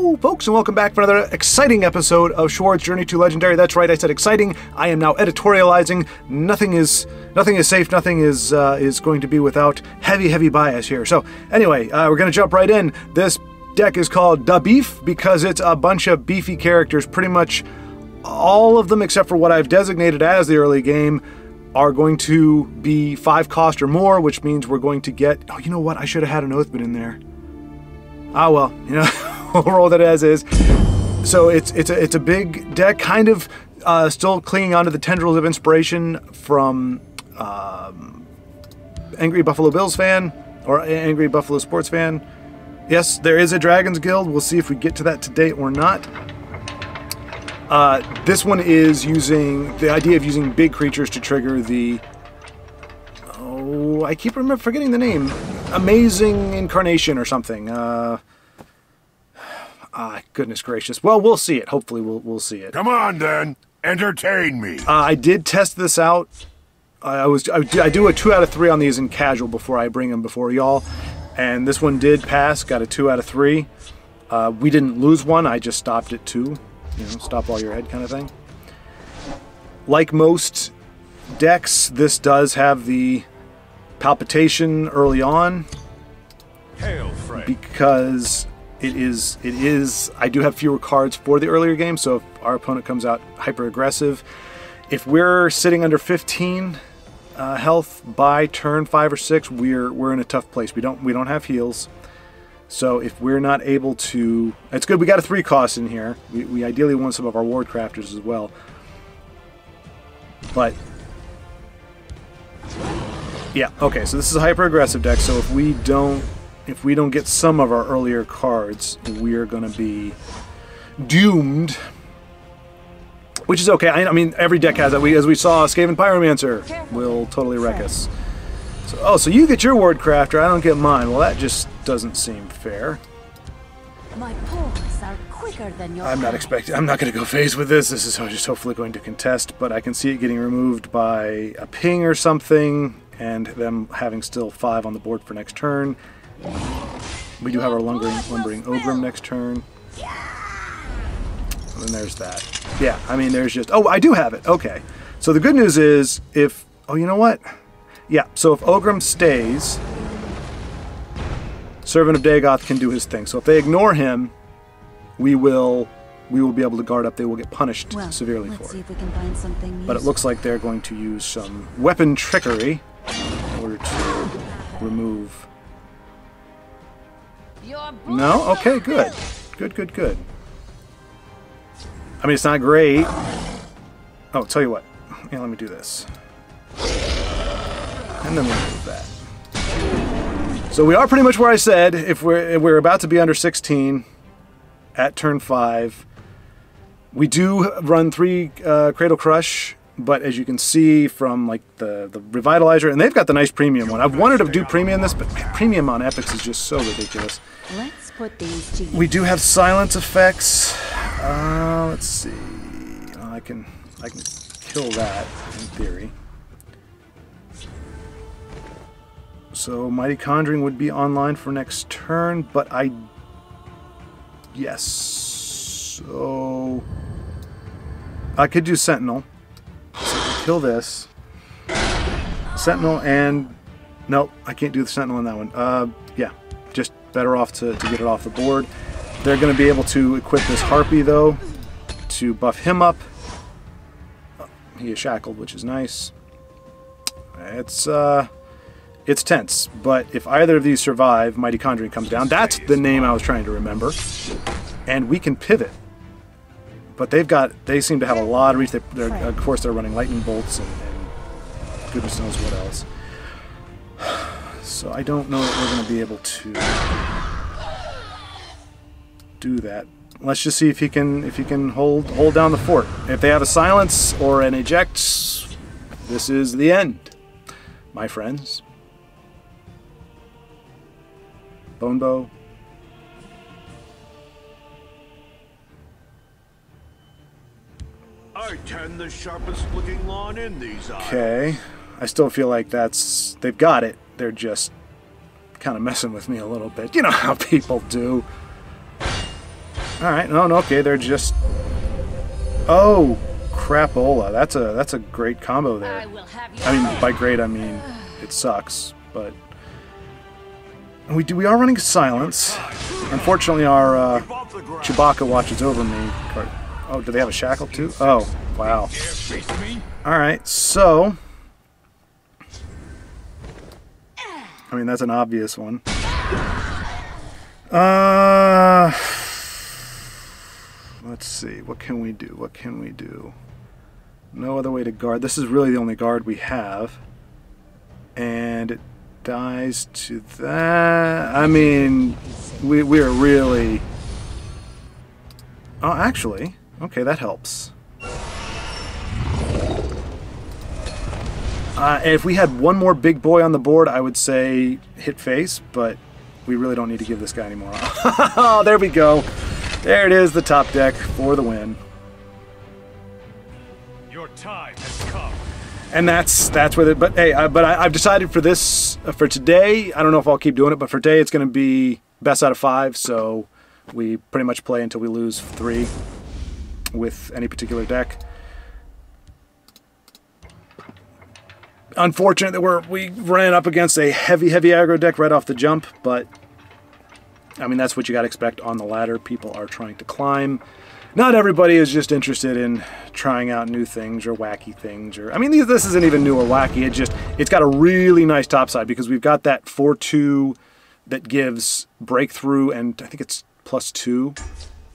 Hello, folks, and welcome back for another exciting episode of Schwaaard's Journey to Legendary. That's right, I said exciting. I am now editorializing. Nothing is safe. Nothing is going to be without heavy bias here. So anyway, we're going to jump right in. This deck is called Da Beef because it's a bunch of beefy characters. Pretty much all of them, except for what I've designated as the early game, are going to be 5 cost or more, which means we're going to get... Oh, you know what? I should have had an Oathman in there. Ah, well, you know, we'll roll that as is. So it's a big deck, kind of still clinging onto the tendrils of inspiration from Angry Buffalo Bills fan, or Angry Buffalo Sports fan. Yes, there is a Dragons Guild. We'll see if we get to that today or not. This one is using the idea of using big creatures to trigger the... Oh, I keep forgetting the name. Amazing Incarnation or something. Goodness gracious. Well, we'll see it. Hopefully we'll see it. Come on, then. Entertain me. I did test this out. I do a 2 out of 3 on these in casual before I bring them before y'all. And this one did pass. Got a 2 out of 3. We didn't lose one. I just stopped at 2. You know, stop while you're ahead kind of thing. Like most decks, this does have the palpitation early on. Hail, Frank. Because it is I do have fewer cards for the earlier game, so if our opponent comes out hyper aggressive, if we're sitting under 15 health by turn 5 or 6, we're in a tough place. We don't have heals. So if we're not able to... It's good we got a 3 cost in here. We ideally want some of our ward crafters as well. But... yeah, okay, so this is a hyper-aggressive deck, so if we don't get some of our earlier cards, we're going to be doomed. Which is okay. I mean, every deck has that. As we saw, Skaven Pyromancer will totally wreck us. So you get your ward crafter, I don't get mine. Well, that just doesn't seem fair. My paws are quicker than your I'm not going to go phase with this. This is just hopefully going to contest, but I can see it getting removed by a ping or something, and them having still 5 on the board for next turn. We do have our lumbering Ogrim next turn. And then there's that. Yeah, I mean, there's just... Oh, I do have it. Okay. So the good news is if... Oh, you know what? Yeah, so if Ogrim stays, Servant of Dagoth can do his thing. So if they ignore him, we will be able to guard up. They will get punished severely for it. See if we can find something but it looks like they're going to use some weapon trickery in order to remove... No? Okay, good. Good. I mean, it's not great. Oh, tell you what. Yeah, let me do this. And then we'll move that. So we are pretty much where I said. If we're about to be under 16 at turn 5, we do run 3 Cradle Crush, but as you can see from like the Revitalizer, and they've got the nice premium one. I've wanted to do premium this, but premium on Epics is just so ridiculous. Let's put these to use. We do have silence effects. Let's see. I can kill that in theory. So Mighty Conjuring would be online for next turn, but yes. So I could do Sentinel. So I can kill this. Sentinel and... Nope, I can't do the Sentinel in that one. Yeah, just better off to get it off the board. They're going to be able to equip this Harpy, though, to buff him up. He is shackled, which is nice. It's tense, but if either of these survive, Mighty Conjuring comes down. That's the name I was trying to remember. And we can pivot. But they seem to have a lot of reach. Of course, they're running lightning bolts and goodness knows what else. So I don't know that we're going to be able to do that. Let's just see if he can hold down the fort. If they have a silence or an eject, this is the end, my friends. Bonebow. I tend the sharpest looking lawn in these eyes. Okay. I still feel like they've got it. They're just kind of messing with me a little bit. You know how people do. Alright, no, okay, they're just... Oh, crapola. That's a great combo there. I mean, by great, I mean it sucks, but... We are running silence. Unfortunately, our Chewbacca watches over me. Oh, do they have a shackle too? Oh, wow. Alright, so... I mean, that's an obvious one. Let's see. What can we do? What can we do? No other way to guard. This is really the only guard we have. And it dies to that. I mean, we are really... Oh, actually. Okay, that helps. If we had one more big boy on the board, I would say hit face, but we really don't need to give this guy any more. Oh, there we go. There it is, the top deck for the win. Your time has come. And that's with it. But hey, I've decided for this for today. I don't know if I'll keep doing it, but for today it's going to be best out of 5. So we pretty much play until we lose 3 with any particular deck. Unfortunate that we ran up against a heavy aggro deck right off the jump, but I mean that's what you got to expect on the ladder. People are trying to climb. Not everybody is just interested in trying out new things or wacky things. Or I mean, this isn't even new or wacky. It's got a really nice topside because we've got that 4/2 that gives breakthrough, and I think it's +2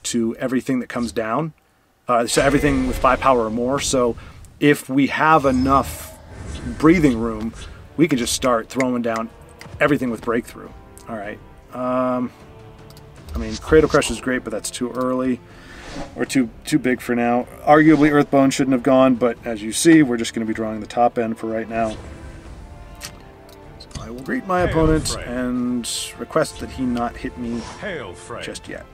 to everything that comes down. So everything with 5 power or more. So if we have enough breathing room, we can just start throwing down everything with breakthrough. All right. I mean, Cradle Crush is great, but that's too early. Or too big for now. Arguably, Earthbone shouldn't have gone, but as you see, we're just going to be drawing the top end for right now. So I will greet my opponent and request that he not hit me just yet.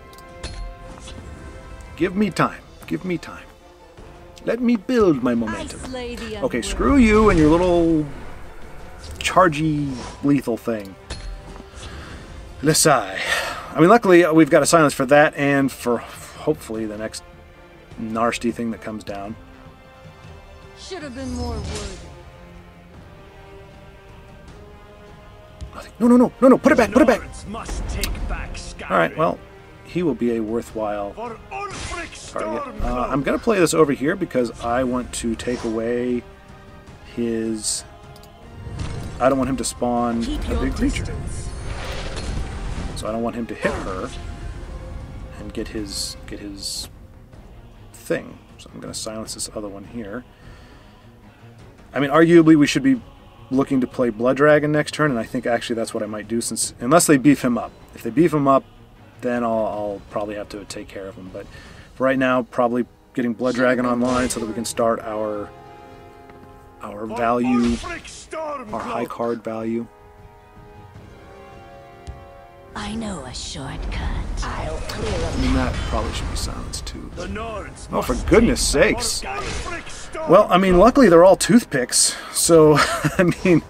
Give me time. Give me time. Let me build my momentum. Okay, screw you and your little chargy lethal thing. Lesai. I mean, luckily we've got a silence for that and for hopefully the next nasty thing that comes down. Should have been more wood. No, put it back, put it back. Alright, well, he will be a worthwhile target. I'm going to play this over here because I want to take away his... I don't want him to spawn a big creature. So I don't want him to hit her and get his thing. So I'm going to silence this other one here. I mean, arguably we should be looking to play Blood Dragon next turn, and I think actually that's what I might do, since unless they beef him up. If they beef him up, then I'll probably have to take care of him. But for right now, probably getting Blood Dragon online so that we can start our value, our high card value. I know a shortcut. I'll clear I mean, that probably should be silenced too. Oh, for goodness sakes. Well, I mean, luckily they're all toothpicks, so, I mean,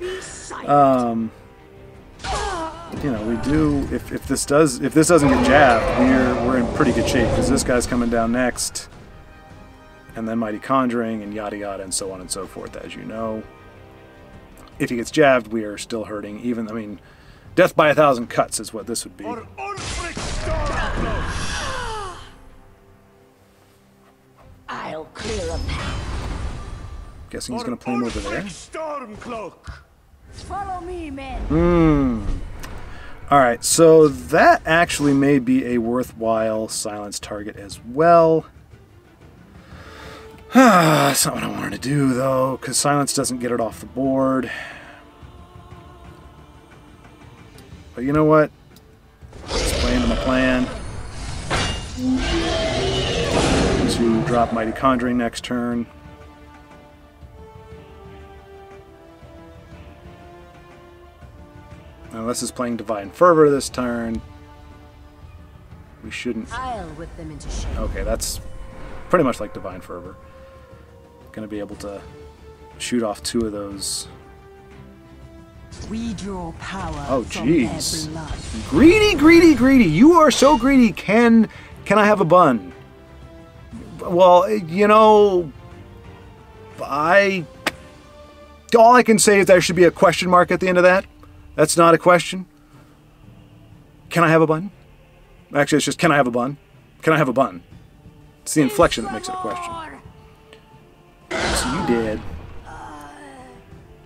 you know, we do, if this doesn't get jabbed, we're in pretty good shape, because this guy's coming down next, and then Mighty Conjuring, and yada yada, and so on and so forth, as you know. If he gets jabbed, we are still hurting, even, I mean, death by 1,000 cuts is what this would be. I'll clear a path. Guessing he's going to play him over there. Follow me, men. Alright, so that actually may be a worthwhile silence target as well. That's not what I wanted to do, though, because silence doesn't get it off the board. But you know what? Let's play into my plan to drop Mighty Conjuring next turn. Unless it's playing Divine Fervor this turn, we shouldn't. I'll whip them into shape. Okay, that's pretty much like Divine Fervor. Gonna be able to shoot off 2 of those. We draw power. Oh, jeez. Greedy, greedy, greedy. You are so greedy. Can Can I have a bun? Well, you know, all I can say is there should be a question mark at the end of that. That's not a question. Can I have a bun? Actually, it's just, can I have a bun? Can I have a bun? It's the inflection that makes it a question. So you did.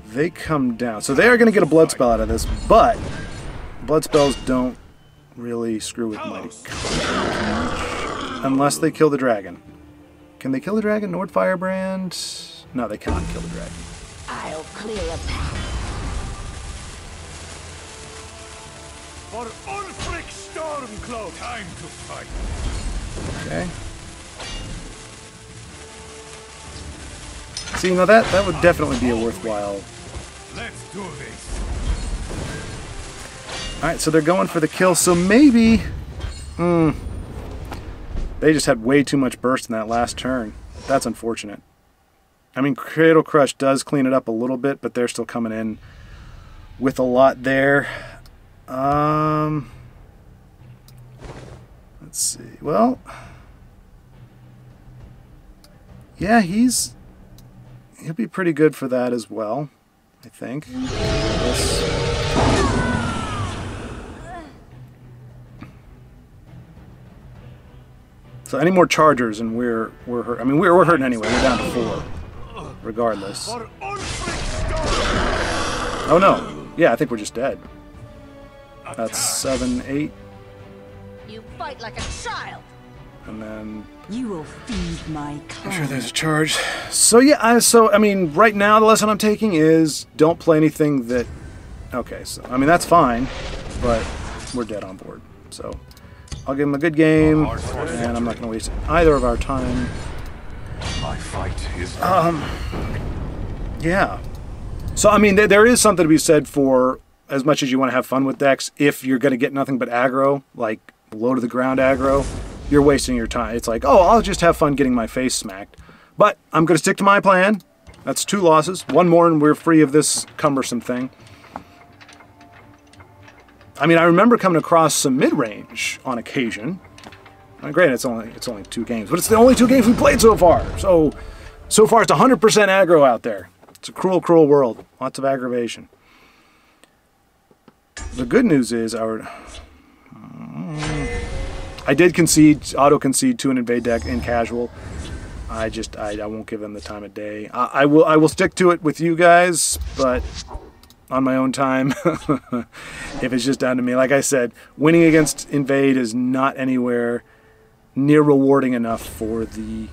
They come down. So they are going to get a blood spell out of this, but blood spells don't really screw with Mighty Crush unless they kill the dragon. Can they kill the dragon? Nord Firebrand? No, they cannot kill the dragon. I'll clear a path. For Ulfric Stormcloak, time to fight. Okay. See, now that would definitely be a worthwhile. Let's do this. Alright, so they're going for the kill, so maybe... They just had way too much burst in that last turn. That's unfortunate. I mean, Cradle Crush does clean it up a little bit, but they're still coming in with a lot there. Let's see. Well, yeah, he'll be pretty good for that as well, I think. So any more chargers and we're hurt. I mean, we're hurting anyway. We're down to 4, regardless. Oh no! Yeah, I think we're just dead. That's 7, 8. You fight like a child. And then You will feed my kind. I'm sure there's a charge. So yeah, I mean, right now the lesson I'm taking is don't play anything that. Okay, so I mean that's fine, but we're dead on board. So I'll give him a good game, and I'm not going to waste either of our time. My fight is Yeah. So I mean, there is something to be said for as much as you want to have fun with decks. If you're going to get nothing but aggro, like low to the ground aggro, you're wasting your time. It's like, oh, I'll just have fun getting my face smacked. But I'm going to stick to my plan. That's 2 losses. 1 more and we're free of this cumbersome thing. I mean, I remember coming across some mid-range on occasion. Granted, it's only 2 games, but it's the only 2 games we played so far. So far it's 100% aggro out there. It's a cruel, cruel world. Lots of aggravation. The good news is I did auto-concede to an invade deck in casual. I won't give them the time of day. I will stick to it with you guys, but on my own time. If it's just down to me. Like I said, winning against invade is not anywhere near rewarding enough for the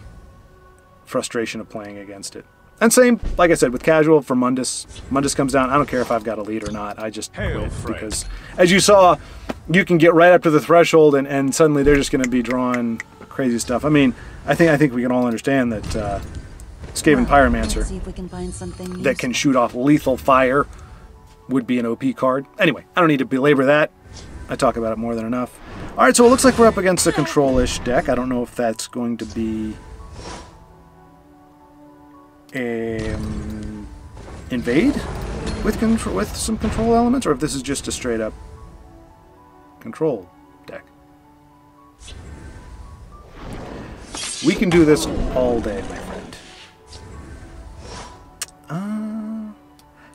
frustration of playing against it. And same, like I said, with casual for Mundus. Mundus comes down. I don't care if I've got a lead or not. I just quit because, as you saw, you can get right up to the threshold and suddenly they're just going to be drawing crazy stuff. I mean, I think we can all understand that Skaven Pyromancer See if we can find something that can shoot off lethal fire would be an OP card. Anyway, I don't need to belabor that. I talk about it more than enough. All right, so it looks like we're up against a control-ish deck. I don't know if that's going to be invade with some control elements, or if this is just a straight-up control deck. We can do this all day, my friend.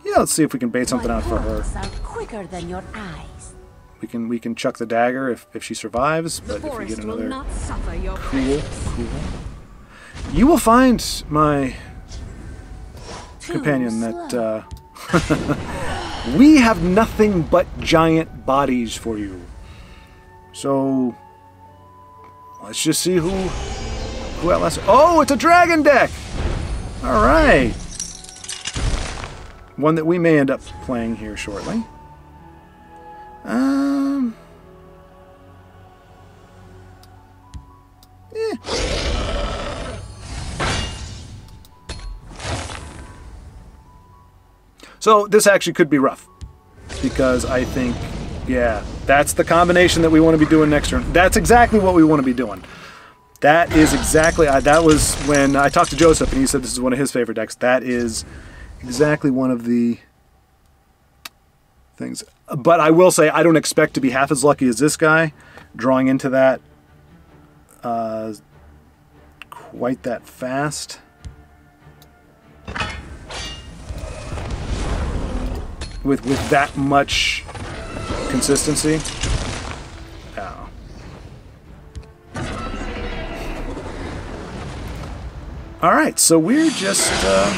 Yeah, let's see if we can bait something out for her. Are quicker than your eyes. We can chuck the dagger if she survives, but if we get another cool. You will find my companion that we have nothing but giant bodies for you. So let's just see who else. Oh, it's a dragon deck. All right. One that we may end up playing here shortly. So this actually could be rough, because I think, yeah, that's the combination that we want to be doing next turn. That's exactly what we want to be doing. That is exactly, that was when I talked to Joseph and he said this is one of his favorite decks. That is exactly one of the things. But I will say I don't expect to be half as lucky as this guy drawing into that quite that fast. With that much consistency. Oh. All right, so we're just yeah.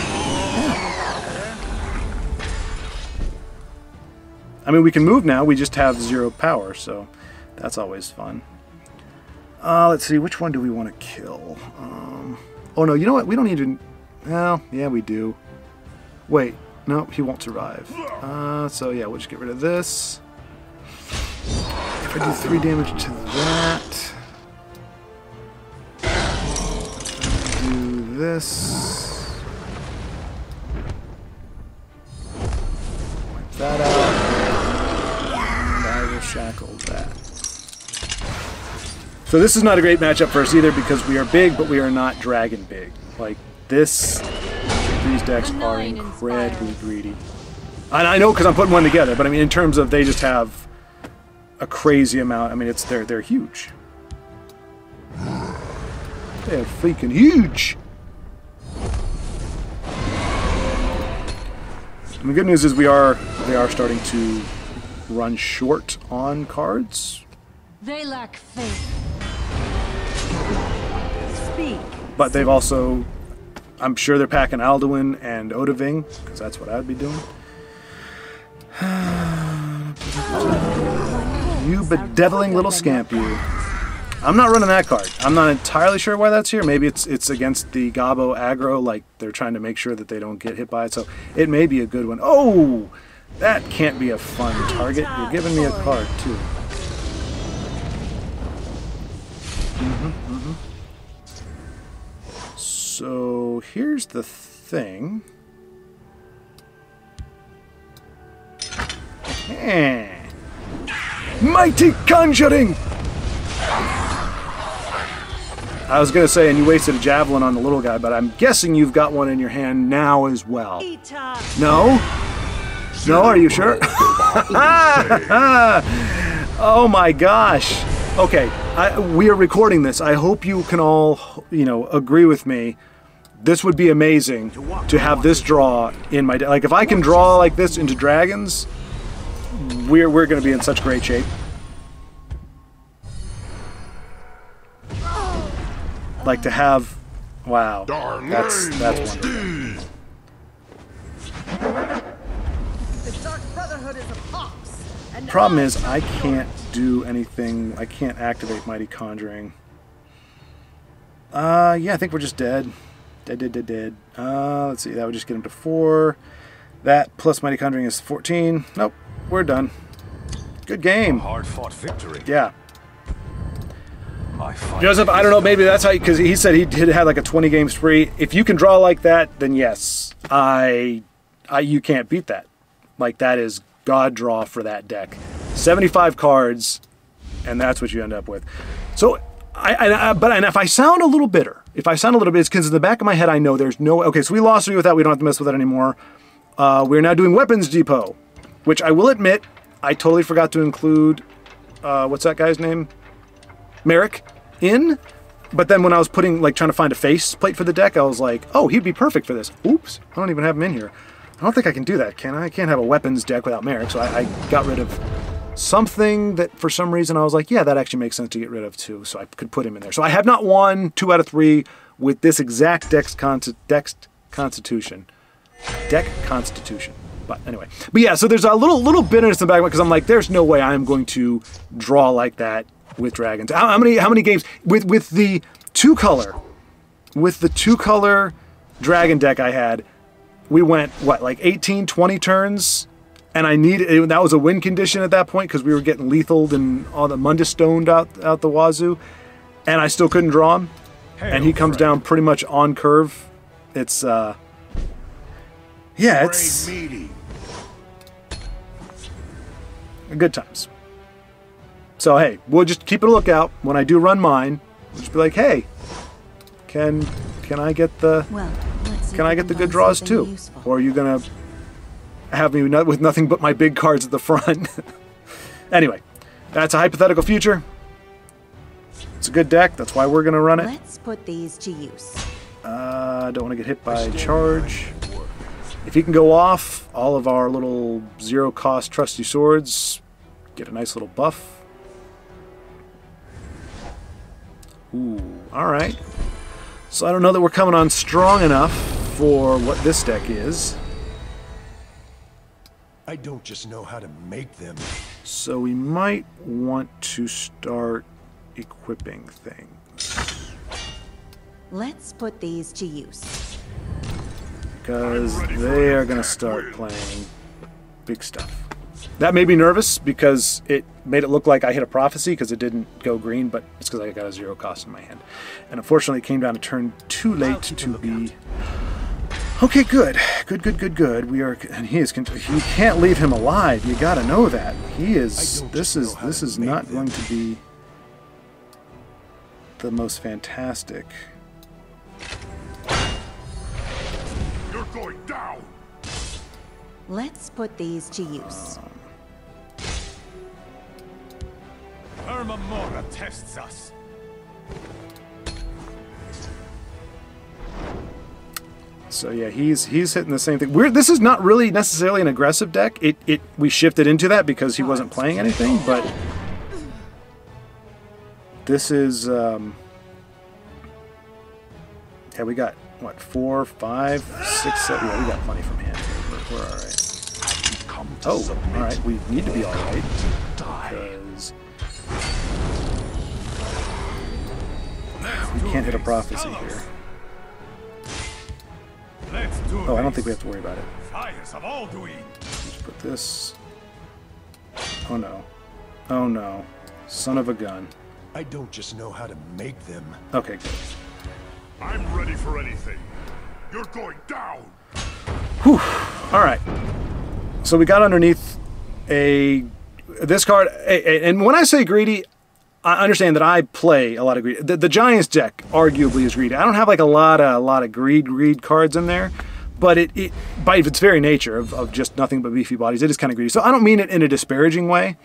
I mean, we can move now. We just have 0 power, so that's always fun. Let's see, which one do we want to kill? Oh no, you know what? We don't need to. Well, yeah, we do. Wait. No, he won't survive. So yeah, we'll just get rid of this. If I do 3 damage to that. Do this. Wipe that out. And I will shackle that. So this is not a great matchup for us either because we are big, but we are not dragon big. Like this. These decks are incredibly greedy. And I know because I'm putting one together, but I mean in terms of they just have a crazy amount. I mean they're huge. They're freaking huge. And the good news is they are starting to run short on cards. They lack faith. Speak. But they've also, I'm sure they're packing Alduin and Odahviing, because that's what I'd be doing. You bedeviling little scamp, you. I'm not running that card. I'm not entirely sure why that's here. Maybe it's against the Gabo aggro, like they're trying to make sure that they don't get hit by it, so it may be a good one. Oh! That can't be a fun target. You're giving me a card, too. So here's the thing. Mighty Conjuring! I was going to say, and you wasted a javelin on the little guy, but I'm guessing you've got one in your hand now as well. No? No, are you sure? Oh my gosh. Okay, we are recording this. I hope you can all, agree with me. This would be amazing to have this draw in my deck. Like, if I can draw like this into dragons, we're going to be in such great shape. Like to have, wow, that's wonderful. Problem is, I can't do anything. I can't activate Mighty Conjuring. Yeah, I think we're just dead. Dead. Let's see, that would just get him to 4. That plus Mighty Conjuring is 14. Nope, we're done. Good game. Hard-fought victory. Yeah. Joseph, I don't know, maybe that's how, because he said he had like a 20-game spree. If you can draw like that, then yes, you can't beat that. Like, that is God draw for that deck. 75 cards, and that's what you end up with. So, but if I sound a little bitter, it's because in the back of my head I know there's no, okay, so we lost 3 with that, we don't have to mess with that anymore. We're now doing Weapons Depot, which I will admit, I totally forgot to include, what's that guy's name? Merrick in, but then when I was trying to find a face plate for the deck, I was like, oh, he'd be perfect for this. Oops, I don't even have him in here. I don't think I can do that, can I? I can't have a weapons deck without Merrick, so I got rid of something that for some reason I was like, yeah, that actually makes sense to get rid of too, so I could put him in there. So I have not won 2 out of 3 with this exact deck constitution. But anyway, but yeah, so there's a little bitterness in the back because I'm like, there's no way I'm going to draw like that with dragons. How many games with the two color dragon deck I had? We went what, like 18, 20 turns, and that was a win condition at that point because we were getting lethaled and all the Mundus stoned out the wazoo, and I still couldn't draw him, and he comes down pretty much on curve. It's yeah, it's good times. So hey, we'll just keep a lookout when I do run mine. We'll just be like, hey, can I get the good draws too? Useful. Or are you gonna have me with nothing but my big cards at the front? Anyway, that's a hypothetical future. It's a good deck. That's why we're going to run it. Let's put these to use. Don't want to get hit by charge. If he can go off, all of our little zero-cost trusty swords get a nice little buff. Ooh, alright. So I don't know that we're coming on strong enough for what this deck is. I don't just know how to make them. So we might want to start equipping things. Let's put these to use. Because they are going to start playing big stuff. That made me nervous because it made it look like I hit a prophecy because it didn't go green, but it's because I got a zero cost in my hand. And unfortunately it came down to turn too late to be... Okay, good. Good. We are... And he is... You can't leave him alive. You gotta know that. He is... This is not going to be the most fantastic... You're going down. Let's put these to use. Mora tests us. So yeah, he's hitting the same thing. This is not really necessarily an aggressive deck. We shifted into that because he wasn't playing anything, but this is yeah, we got what, 4, 5, 6, 7. Yeah, we got plenty from hand. We're all right. Oh, all right. We need to be all right because we can't hit a prophecy here. Oh, I don't think we have to worry about it. Let's put this. Oh no. Oh no. Son of a gun. I don't just know how to make them. Okay, good. I'm ready for anything. You're going down. Whew. Alright. So we got underneath this card, and when I say greedy, I understand that I play a lot of greed. The Giants deck arguably is greedy. I don't have like a lot of greed cards in there, but it by its very nature of just nothing but beefy bodies, it is kind of greedy. So I don't mean it in a disparaging way.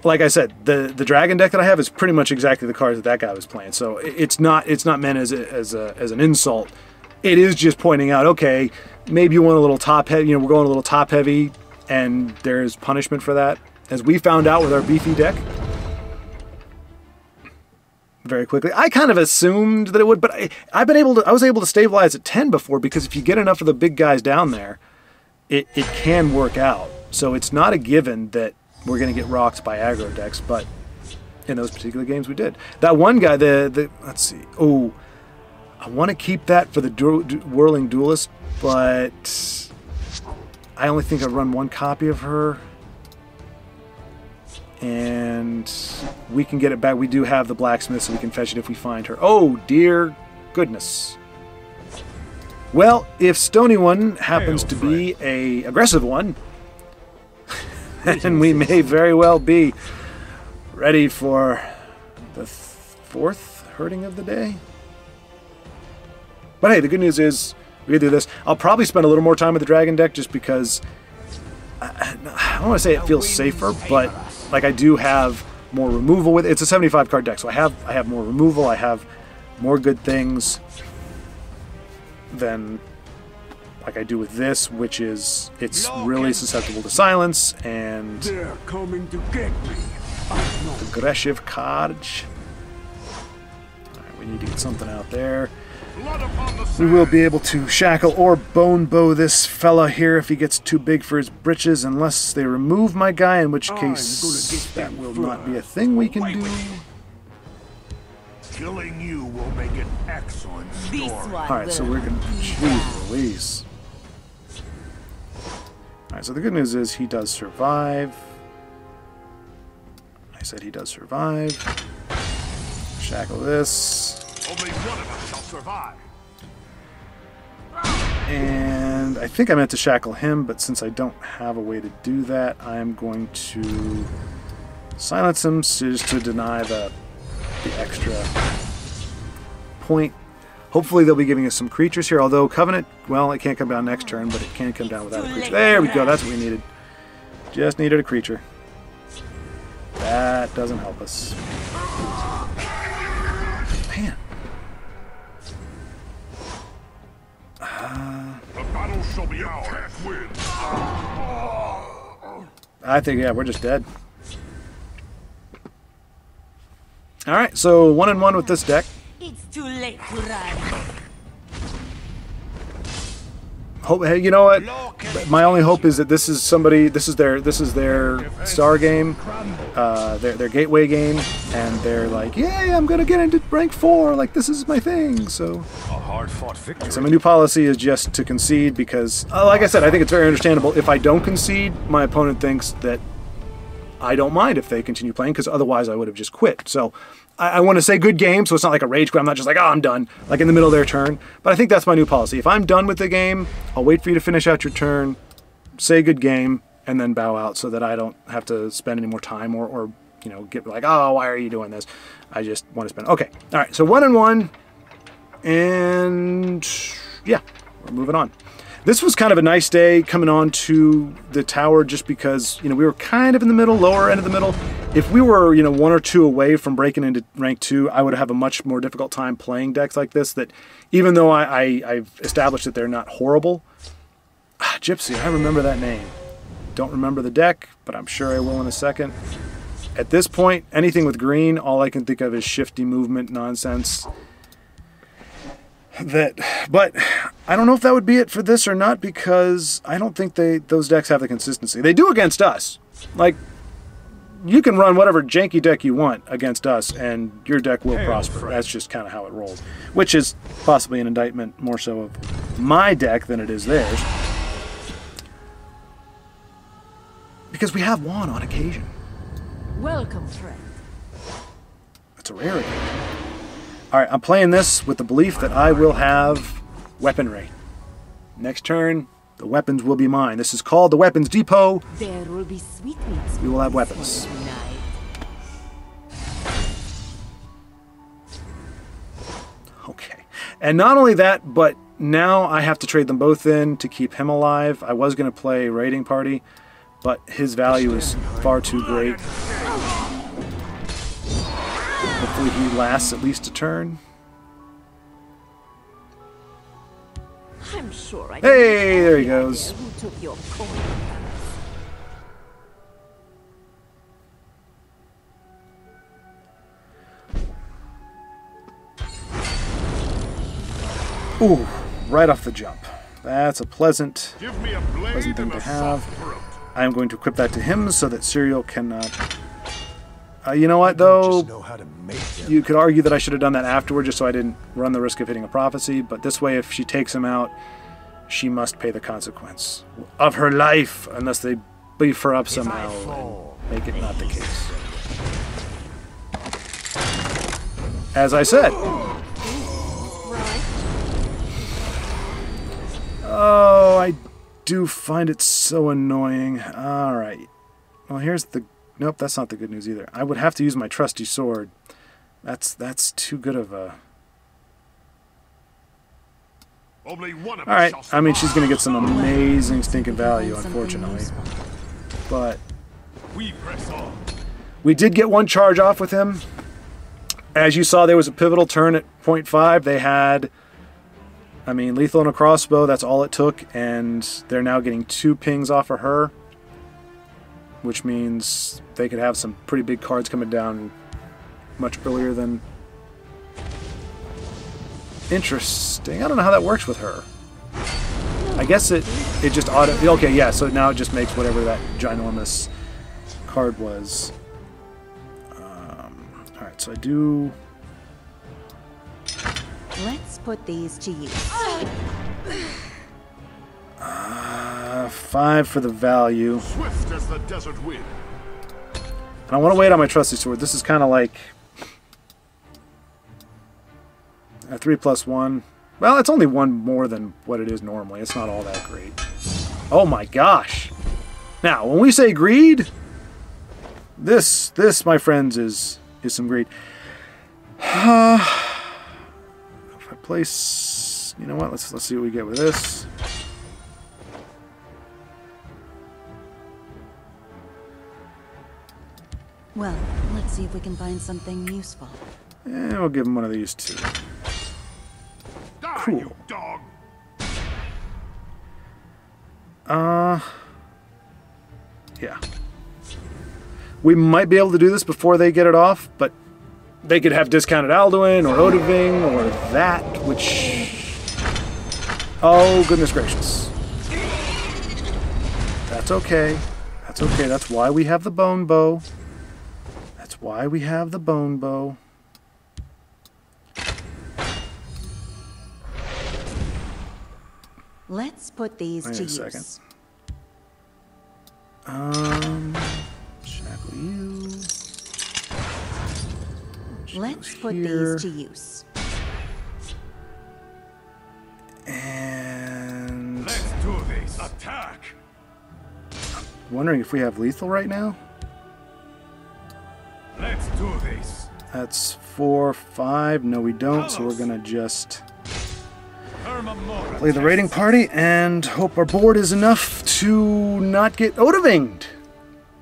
Like I said, the dragon deck that I have is pretty much exactly the cards that guy was playing. So it's not meant as an insult. It is just pointing out, okay, maybe you want a little top heavy. You know, we're going a little top heavy, and there's punishment for that, as we found out with our beefy deck. Very quickly. I kind of assumed that it would, but I was able to stabilize at 10 before, because if you get enough of the big guys down there, it can work out. So it's not a given that we're going to get rocked by aggro decks, but in those particular games we did. That one guy, let's see. Oh, I want to keep that for the Whirling Duelist, but I only think I run one copy of her. And we can get it back. We do have the blacksmith, so we can fetch it if we find her. Oh, dear goodness. Well, if Stony One happens to be a aggressive one, then we may very well be ready for the 4th hurting of the day. But hey, the good news is we can do this. I'll probably spend a little more time with the dragon deck just because I don't want to say it feels safer, but like I do have more removal with it. It's a 75 card deck, so I have more removal. I have more good things than like I do with this, which is it's really susceptible to silence and they're coming to get me. aggressive cards. Alright, we need to get something out there. We will be able to shackle or bone bow this fella here if he gets too big for his britches, unless they remove my guy, in which case that will not be a thing we can do. Killing you will make an excellent story. Alright, so we're gonna... Jeez Louise. Alright, so the good news is he does survive. I said he does survive. Shackle this. Only one of us shall survive. And I think I meant to shackle him, but since I don't have a way to do that, I'm going to silence him just to deny the extra point. Hopefully they'll be giving us some creatures here, although Covenant, well, it can't come down next turn, but it can come down without a creature. There we go, that's what we needed. Just needed a creature. That doesn't help us. I think, yeah, we're just dead. Alright, so 1-1 with this deck. It's too late to run. Hope, hey, you know what? My only hope is that this is somebody. This is their star game, their gateway game, and they're like, "Yay! I'm gonna get into rank 4. Like this is my thing." So, A hard-fought victory. so my new policy is just to concede because, like I said, I think it's very understandable. If I don't concede, my opponent thinks that I don't mind if they continue playing because otherwise I would have just quit. So. I want to say good game, so it's not like a rage quit. I'm not just like, oh, I'm done, like in the middle of their turn. But I think that's my new policy. If I'm done with the game, I'll wait for you to finish out your turn, say good game, and then bow out so that I don't have to spend any more time or you know, get like, oh, why are you doing this? I just want to spend. Okay, all right, so 1-1, and yeah, we're moving on. This was kind of a nice day coming on to the tower just because, you know, we were kind of in the middle, lower end of the middle. If we were, you know, 1 or 2 away from breaking into rank 2, I would have a much more difficult time playing decks like this that even though I've established that they're not horrible. Gypsy, I remember that name. Don't remember the deck, but I'm sure I will in a second. At this point, anything with green, all I can think of is shifty movement nonsense. But I don't know if that would be it for this or not because I don't think those decks have the consistency. They do against us. Like, you can run whatever janky deck you want against us and your deck will prosper. That's just kind of how it rolls. Which is possibly an indictment more so of my deck than it is theirs. Because we have won on occasion. Welcome, friend. It's a rare occasion. Alright, I'm playing this with the belief that I will have weaponry. Next turn, the weapons will be mine. This is called the Weapons Depot. There will be sweetmeats. We will have weapons. Tonight. Okay. And not only that, but now I have to trade them both in to keep him alive. I was going to play Raiding Party, but his value is far too great. Hopefully he lasts at least a turn. I'm sure I Hey, there he goes. Who took your coin? Ooh, right off the jump. That's a pleasant Give me a blade thing and to a have. soft throat. I am going to equip that to him so that Serial cannot... you know what, though? Know how to make them. You could argue that I should have done that afterward just so I didn't run the risk of hitting a prophecy, but this way, if she takes him out, she must pay the consequence of her life unless they beef her up somehow and make it not the case. As I said. Oh, I do find it so annoying. Alright. Well, here's the... Nope, that's not the good news either. I would have to use my trusty sword. That's too good of a... Only one of us Alright, shall I mean, she's going to survive. get some amazing stinking value, unfortunately. But We press on. we did get one charge off with him. As you saw, there was a pivotal turn at 0.5. They had, I mean, lethal and a crossbow. That's all it took. And they're now getting 2 pings off of her. Which means they could have some pretty big cards coming down much earlier than... Interesting. I don't know how that works with her. I guess it just auto... Okay, yeah, so now it just makes whatever that ginormous card was. Alright, so I do... Let's put these to use. 5 for the value. Swift as the desert wind. And I want to wait on my trusty sword. This is kind of like... a 3+1. Well, it's only 1 more than what it is normally. It's not all that great. Oh my gosh! Now, when we say greed, this, my friends, is some greed. If I place... You know what? Let's see what we get with this. Well, let's see if we can find something useful. And we'll give him one of these too. Die, Cool. you dog. Yeah. We might be able to do this before they get it off, but they could have discounted Alduin or Odahviing or that, which... Oh, goodness gracious. That's okay. That's okay. That's why we have the bone bow. That's why we have the bone bow. Let's put these to use. Wait a second. Shackle you. Let's put these to use. And... Let's do this. Attack! Wondering if we have lethal right now? Let's do this. That's 4, 5. No, we don't, so we're gonna just play the raiding party and hope our board is enough to not get Odahvinged.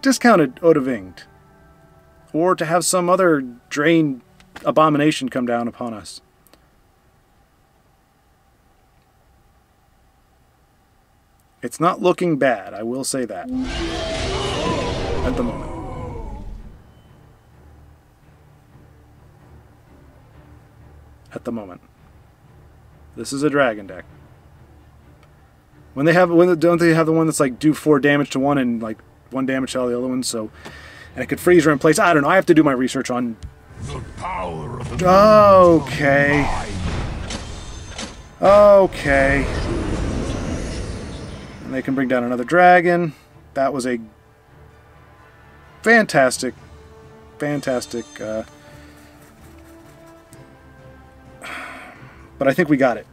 Discounted Odahvinged. Or to have some other drain abomination come down upon us. It's not looking bad, I will say that. At the moment. At the moment. This is a dragon deck. Don't they have the one that's like do 4 damage to one and like 1 damage to all the other ones? So, and it could freeze her in place. I don't know. I have to do my research on. The power of the Okay. Okay. And they can bring down another dragon. That was a fantastic, fantastic. But I think we got it.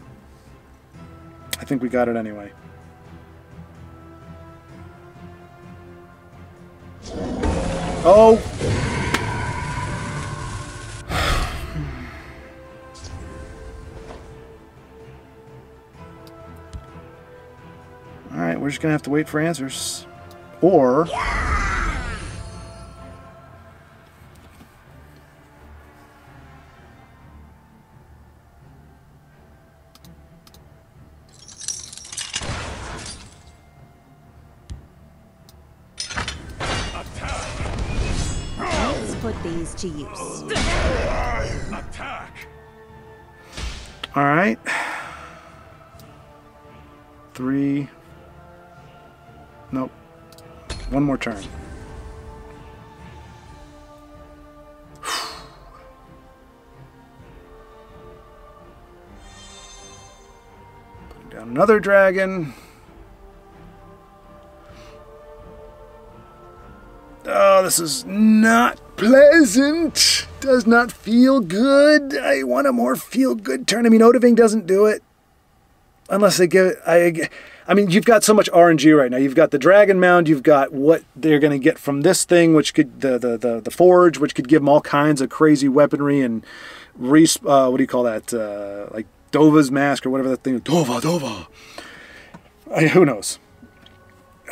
I think we got it anyway. Oh! Alright, we're just gonna have to wait for answers. Or... Put these to use. attack. All right. 3. Nope. One more turn. Putting down another dragon. Oh, this is not pleasant. Does not feel good. I want a more feel-good turn. I mean, Odahviing doesn't do it. Unless they give it... I mean, you've got so much RNG right now. You've got the Dragon Mound. You've got what they're going to get from this thing, which could... The Forge, which could give them all kinds of crazy weaponry and... what do you call that? Like Dova's Mask or whatever that thing is. Dova. Who knows?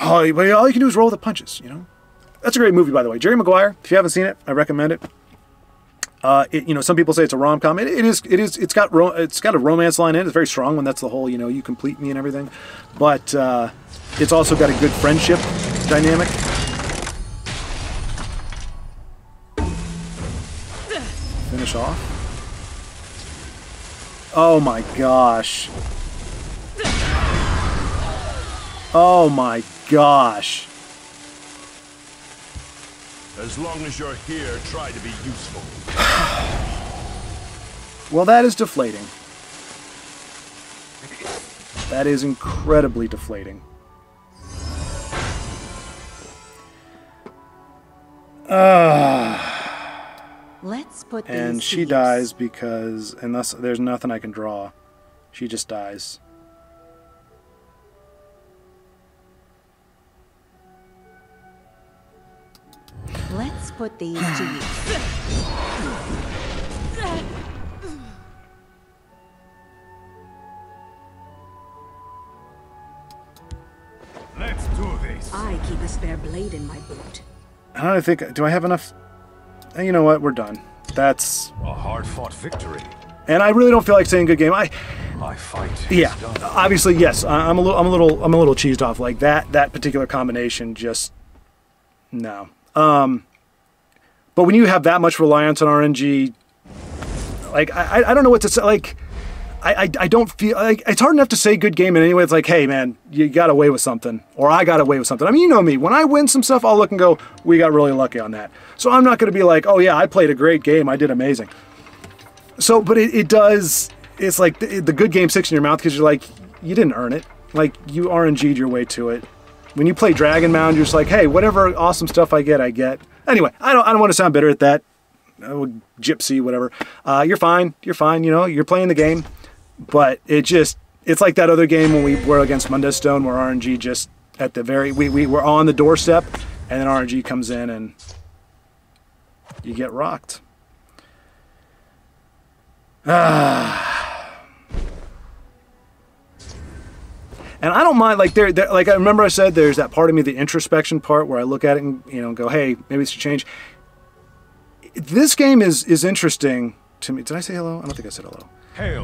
Oh, but all you can do is roll the punches, you know? That's a great movie, by the way. Jerry Maguire. If you haven't seen it, I recommend it. You know, some people say it's a rom-com. It is. It's got a romance line in it. It's a very strong one. That's the whole, you know, you complete me and everything. But it's also got a good friendship dynamic. Finish off. Oh my gosh. Oh my gosh. As long as you're here, try to be useful. Well, that is deflating. That is incredibly deflating. Let's put these And she dies because unless there's nothing I can draw, she just dies. Let's put these to use. Let's do this. I keep a spare blade in my boot. I don't think... Do I have enough... You know what? We're done. That's... A hard-fought victory. And I really don't feel like saying good game. My fight. Yeah. Obviously, yes. I'm a little cheesed off. Like that particular combination just... No. But when you have that much reliance on RNG, like, I don't know what to say. Like, I don't feel like it's hard enough to say good game in any way. It's like, hey man, you got away with something, or I got away with something. I mean, you know me. When I win some stuff, I'll look and go, we got really lucky on that. So I'm not going to be like, oh yeah, I played a great game, I did amazing. So, but it does. It's like the good game sticks in your mouth because you're like, you didn't earn it. Like, you RNG'd your way to it. When you play Dragon Mound, you're just like, hey, whatever awesome stuff I get, I get. Anyway, I don't want to sound bitter at that. Gypsy, whatever. You're fine. You're fine. You know, you're playing the game. But it's like that other game when we were against Mundus Stone, where RNG just at the very, we were on the doorstep, and then RNG comes in and you get rocked. And I don't mind, like, like I remember I said, there's that part of me, the introspection part, where I look at it and, you know, go, hey, maybe this should change. This game is interesting to me. Did I say hello? I don't think I said hello.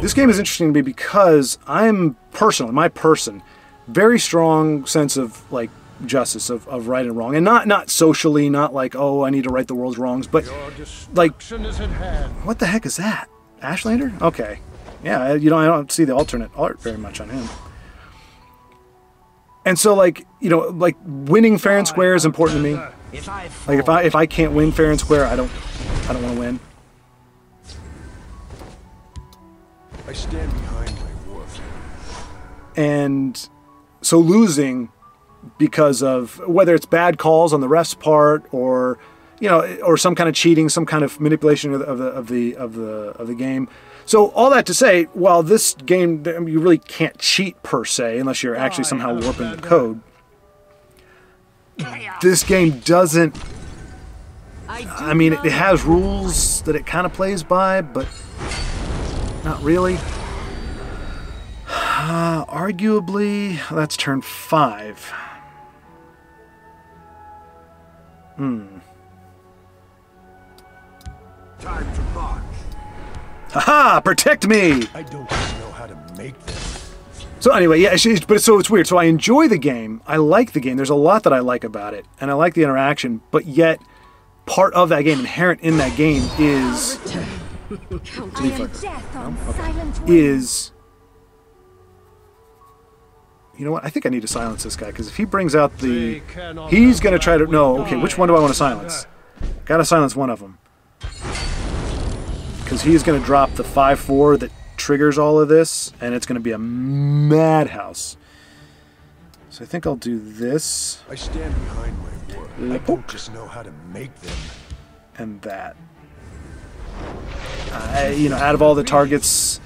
This game is interesting to me because I'm personally, my person, very strong sense of like justice, of right and wrong, and not socially, not like, oh, I need to right the world's wrongs, but like, what the heck is that? Ashlander? Okay, yeah, you know, I don't see the alternate art very much on him. And so, like, you know, like, winning fair and square is important to me. Like, if I can't win fair and square, I don't want to win. I stand behind my warfare. And so losing because of whether it's bad calls on the ref's part, or, you know, or some kind of cheating, some kind of manipulation of the game. So all that to say, while this game, you really can't cheat per se unless you're actually somehow warping the code. This game doesn't. I mean, it has rules that it kind of plays by, but not really. Arguably, that's turn 5. Time to march. Haha! Protect me! I don't know how to make them. So anyway, yeah, but so it's weird. So I enjoy the game. I like the game. There's a lot that I like about it, and I like the interaction. But yet, part of that game, inherent in that game, is you know what? I think I need to silence this guy, because if he brings out the, he's gonna try to. No, okay. Which one do I want to silence? Gotta silence one of them, because he's gonna drop the 5/4 that triggers all of this, and it's going to be a madhouse. So I think I'll do this. I stand behind my work. I don't just know how to make them. And that. You know, out of all the targets,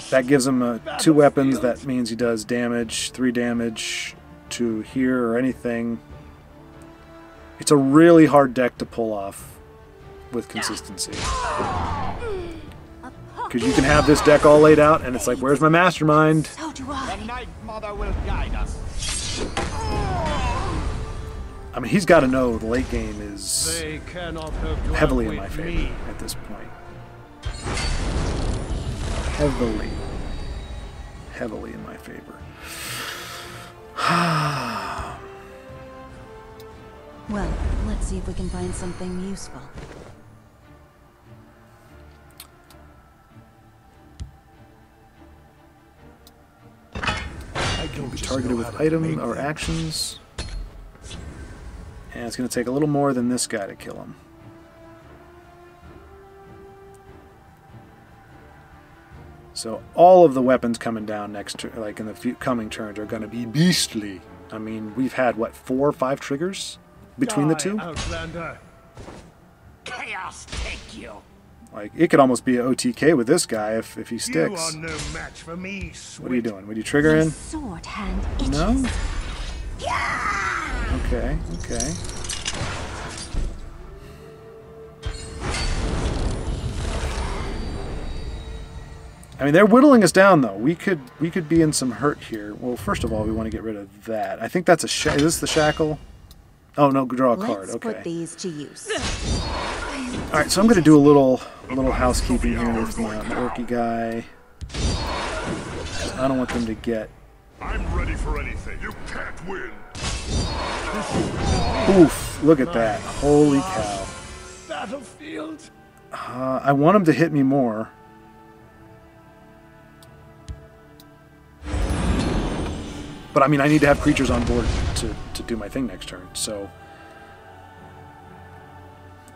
that gives him 2 weapons. That means he does damage, 3 damage to here or anything. It's a really hard deck to pull off with consistency. Because you can have this deck all laid out, and it's like, where's my mastermind? So do I. The Night Mother will guide us. I mean, he's got to know the late game is heavily in my favor at this point. Heavily in my favor. Well, let's see if we can find something useful. Can be targeted with item or actions, and it's going to take a little more than this guy to kill him. So all of the weapons coming down next to, like in the coming turns, are going to be beastly. I mean, we've had what, 4 or 5 triggers between the two. Outlander. Chaos take you. Like, it could almost be an OTK with this guy if he sticks. You are no match for me, What are you doing? Would you trigger in? Sword hand itches. No? Okay, okay. I mean, they're whittling us down, though. We could be in some hurt here. Well, first of all, we want to get rid of that. I think that's a is this the shackle? Oh no, draw a card. Let's Okay. put these to use. All right, so I'm going to do a little housekeeping here with my orky guy. I don't want them to get. I'm ready for anything. You can't win. Oof! Look at that! Holy cow! battlefield? I want him to hit me more. But I mean, I need to have creatures on board to do my thing next turn, so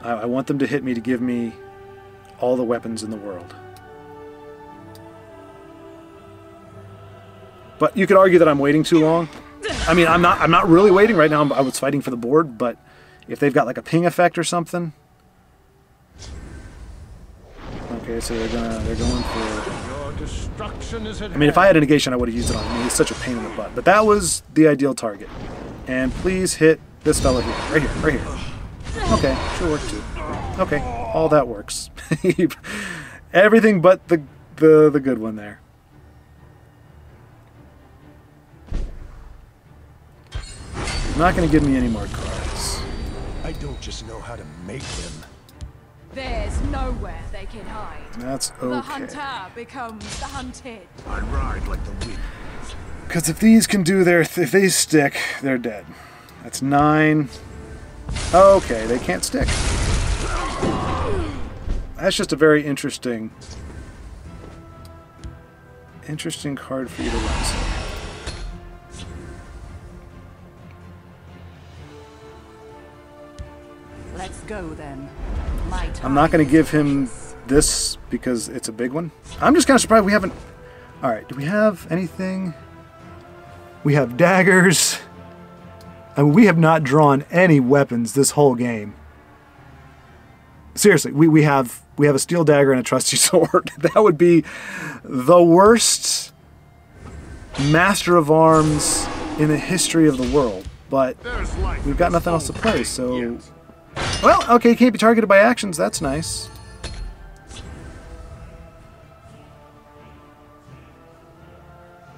I want them to hit me to give me all the weapons in the world. But you could argue that I'm waiting too long. I mean, I'm not really waiting right now. I was fighting for the board, but if they've got like a ping effect or something. Okay, so they're going for. Your destruction is at I mean, if I had a negation, I would have used it on me. It's such a pain in the butt. But that was the ideal target. And please hit this fella here, right here. Okay, should work too. Okay, all that works. Everything but the good one there. He's not going to give me any more cards. I don't just know how to make them. There's nowhere they can hide. That's The okay. hunter becomes the hunted. I ride like the wind. Because if these can do if they stick, they're dead. That's 9. Okay, they can't stick. That's just a very interesting card for you to run. Let's go then. I'm not going to give him this because it's a big one. I'm just kind of surprised we haven't... Alright, do we have anything? We have daggers. I mean, we have not drawn any weapons this whole game. Seriously, we have a steel dagger and a trusty sword. That would be the worst Master of Arms in the history of the world. But we've got nothing else to play, so... Well, okay, you can't be targeted by actions. That's nice.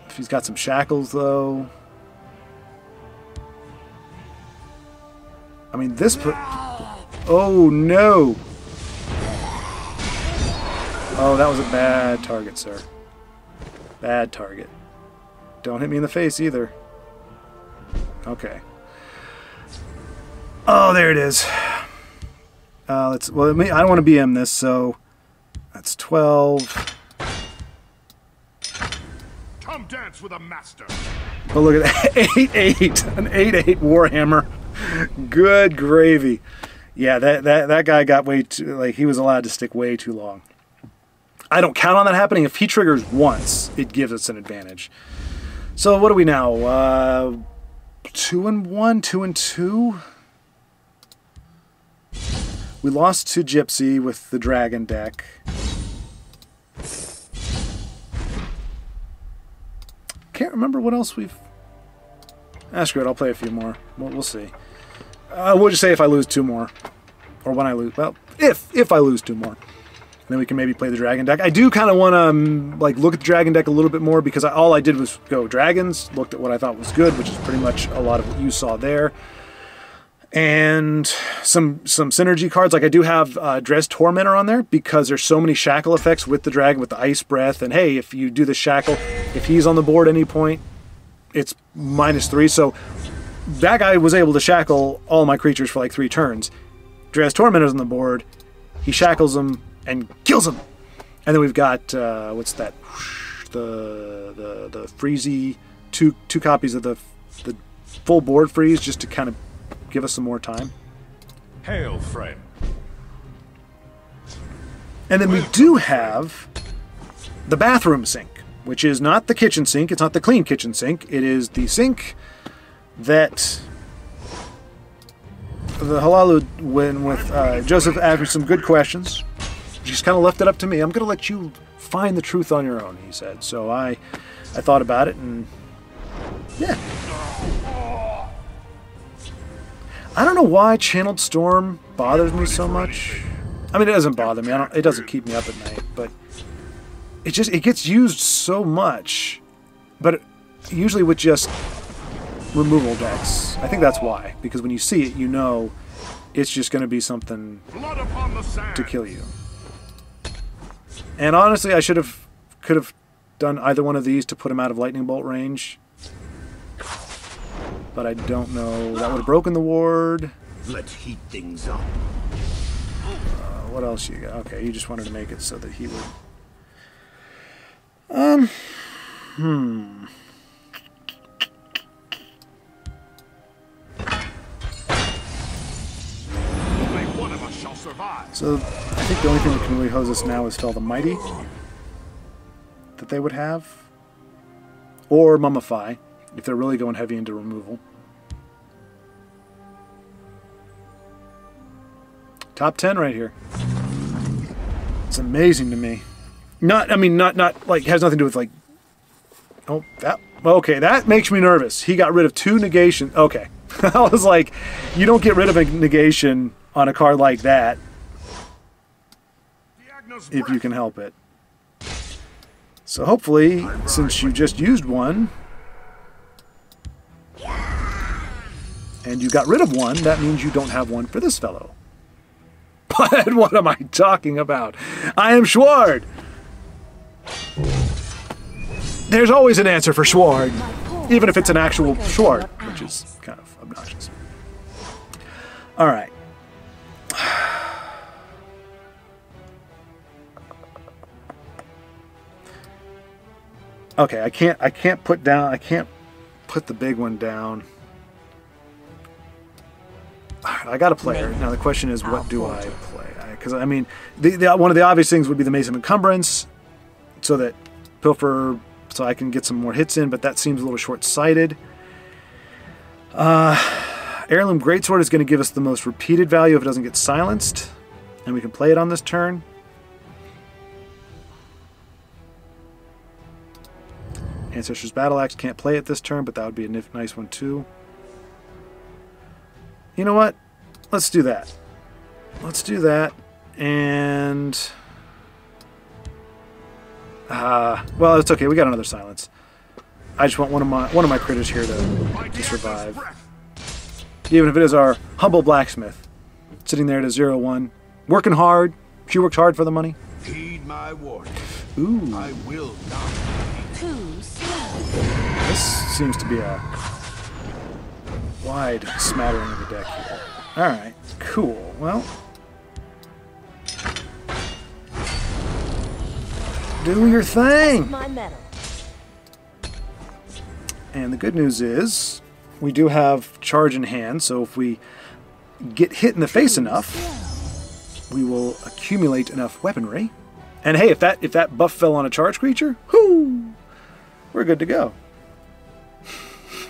If he's got some shackles, though... I mean, this... Oh, no! Oh, that was a bad target, sir. Bad target. Don't hit me in the face, either. Okay. Oh, there it is. Well, I don't want to BM this, so... That's 12. Come dance with a master. Oh, look at that. 8-8. An 8-8 Warhammer. Good gravy. Yeah, that guy got way too... Like, he was allowed to stick way too long. I don't count on that happening. If he triggers once, it gives us an advantage. So, what are we now? 2-1? 2-2? We lost to Gypsy with the Dragon deck. Can't remember what else we've... That's good. I'll play a few more. We'll see. We'll just say if I lose 2 more. Or when I lose... Well, if I lose 2 more. Then we can maybe play the Dragon deck. I do kind of want to like look at the Dragon deck a little bit more because all I did was go Dragons, looked at what I thought was good, which is pretty much a lot of what you saw there. And some synergy cards. Like I do have Dres Tormentor on there because there's so many shackle effects with the Dragon, with the Ice Breath. And hey, if you do the shackle, if he's on the board at any point, it's -3. So that guy was able to shackle all my creatures for like 3 turns. Dres Tormentor's on the board. He shackles them and kills them. And then we've got what's that? The freezy two copies of the full board freeze just to kind of give us some more time. Hail, friend. And then we do have the bathroom sink, which is not the kitchen sink. It's not the clean kitchen sink. It is the sink that the Halalu went with. Joseph asked me some good questions. Just kind of left it up to me. I'm going to let you find the truth on your own, he said. So I thought about it, and yeah. I don't know why Channeled Storm bothers me so much. I mean, it doesn't bother me. It doesn't keep me up at night, but it gets used so much. But usually with just removal decks. I think that's why. Because when you see it, you know it's just going to be something to kill you. And honestly, I could have done either one of these to put him out of lightning bolt range. But I don't know. That would have broken the ward. Let's heat things up. what else you got? Okay, you just wanted to make it so that he would... Only one of us shall survive. So, I think the only thing that can really hose us now is Fell the Mighty. That they would have. Or Mummify, if they're really going heavy into removal. Top 10 right here. It's amazing to me. Not like, has nothing to do with like... Oh, that... Okay, that makes me nervous. He got rid of 2 negation. Okay. I was like, you don't get rid of a negation on a card like that if you can help it. So hopefully, since you just used one, and you got rid of one, that means you don't have one for this fellow. But what am I talking about? I am Schwaaard! There's always an answer for Schwaaard, even if it's an actual Schwaaard, which is kind of obnoxious. Alright. Okay, I can't put the big one down. I got a player. Now the question is, what do I play? Because I mean, one of the obvious things would be the Maze of Encumbrance, so that Pilfer, so I can get some more hits in, but that seems a little short-sighted. Heirloom Greatsword is going to give us the most repeated value if it doesn't get silenced, and we can play it on this turn. Ancestor's Battle Axe, can't play it this turn, but that would be a nice one too. You know what? Let's do that. Let's do that. And... well, it's okay. We got another silence. I just want one of my critters here to survive. Even if it is our humble blacksmith. Sitting there at a 0-1. Working hard. She works hard for the money. Heed my warning. Ooh. I will not. Too slow. This seems to be a wide smattering of the deck here. Alright, cool. Well, do your thing! My medal. And the good news is, we do have charge in hand, so if we get hit in the face enough, we will accumulate enough weaponry. And hey, if that buff fell on a charge creature, whoo! We're good to go.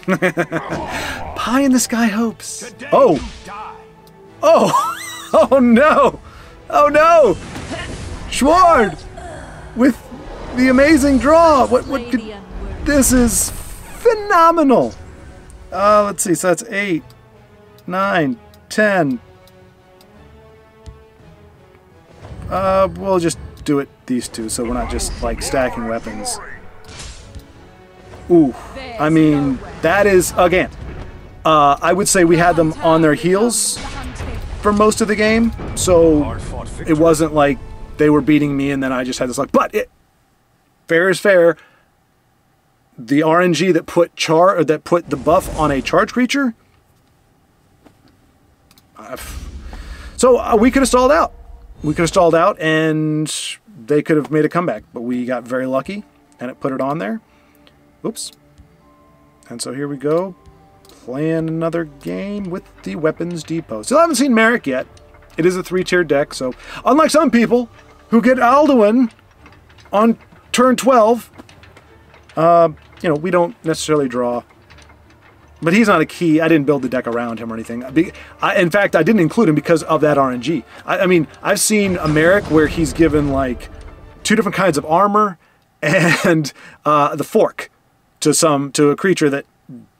Pie in the sky hopes. Oh! Oh! Oh no! Oh no! Schwaaard! With the amazing draw! What could... This is phenomenal! Let's see, so that's 8, 9, 10. We'll just do it these two, so we're not just, like, stacking weapons. Ooh, I mean, that is, again, I would say we had them on their heels for most of the game, so it wasn't like they were beating me and then I just had this luck. But fair is fair. The RNG that put the buff on a charge creature, so we could have stalled out. We could have stalled out and they could have made a comeback, but we got very lucky and it put it on there. Oops. And so here we go, playing another game with the Weapons Depot. Still haven't seen Merrick yet. It is a 3-tier deck, so unlike some people who get Alduin on turn 12, you know, we don't necessarily draw. But he's not a key. I didn't build the deck around him or anything. In fact, I didn't include him because of that RNG. I mean, I've seen a Merrick where he's given like 2 different kinds of armor and the fork to a creature that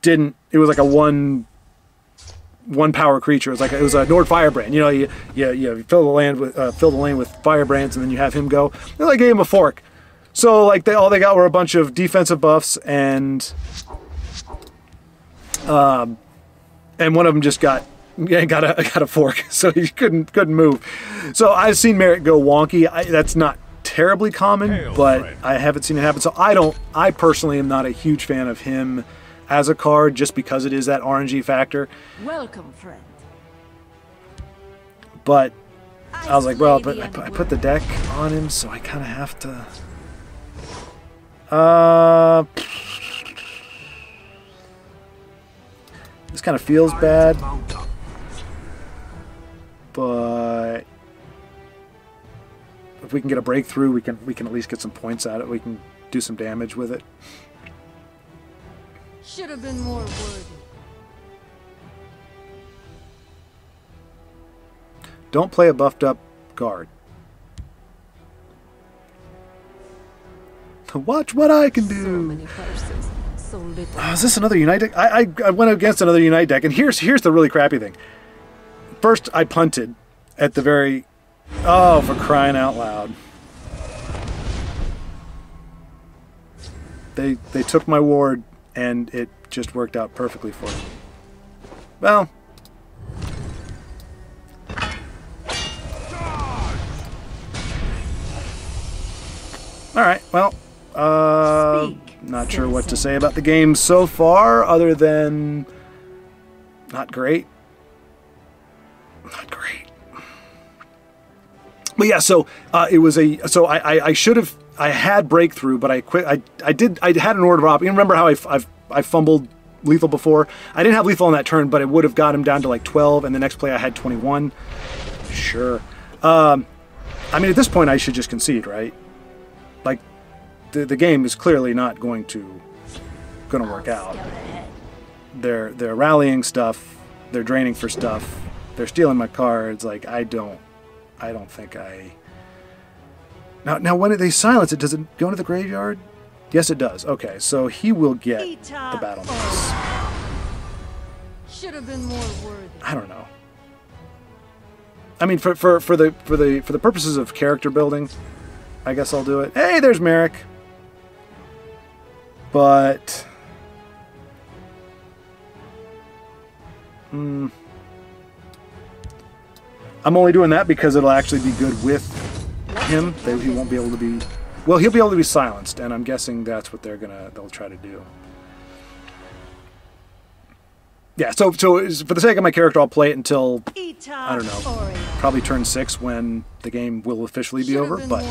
didn't. It was like a one power creature. It was a Nord Firebrand. You know, you fill the lane with Firebrands, and then you have him go. And they gave him a fork. So like all they got were a bunch of defensive buffs, and one of them just got a fork, so he couldn't move. So I've seen Merrick go wonky. That's not terribly common, but I haven't seen it happen. So I personally am not a huge fan of him as a card, just because it is that RNG factor. Welcome, friend. But I was like, well, but I put the deck on him, so I kind of have to. This kind of feels bad, but if we can get a breakthrough, we can at least get some points at it. We can do some damage with it. Should have been more worthy. Don't play a buffed up guard. Watch what I can do. So many purses, so little. Is this another Unite deck? I went against another Unite deck, and here's the really crappy thing. First, I punted at the very... Oh, for crying out loud. They took my ward, and it just worked out perfectly for me. Well... Alright, well, not sure what to say about the game so far, other than not great. Not great. But yeah, so it was a, so I should have, I had breakthrough, but I quit, I had an order of op. You remember how I fumbled lethal before? I didn't have lethal on that turn, but it would have got him down to like 12, and the next play I had 21. Sure. I mean, at this point, I should just concede, right? Like, the game is clearly not going to work out. They're rallying stuff. They're draining for stuff. They're stealing my cards. Like, I don't think I... Now, when they silence it, does it go into the graveyard? Yes, it does. Okay, so he will get the battle mace. Should have been more worthy. I don't know. I mean, for the purposes of character building, I guess I'll do it. Hey, there's Merrick. But... I'm only doing that because it'll actually be good with him. He won't be able to be... Well, he'll be able to be silenced, and I'm guessing that's what they'll try to do. Yeah, so for the sake of my character, I'll play it until, I don't know, probably turn 6 when the game will officially be over, but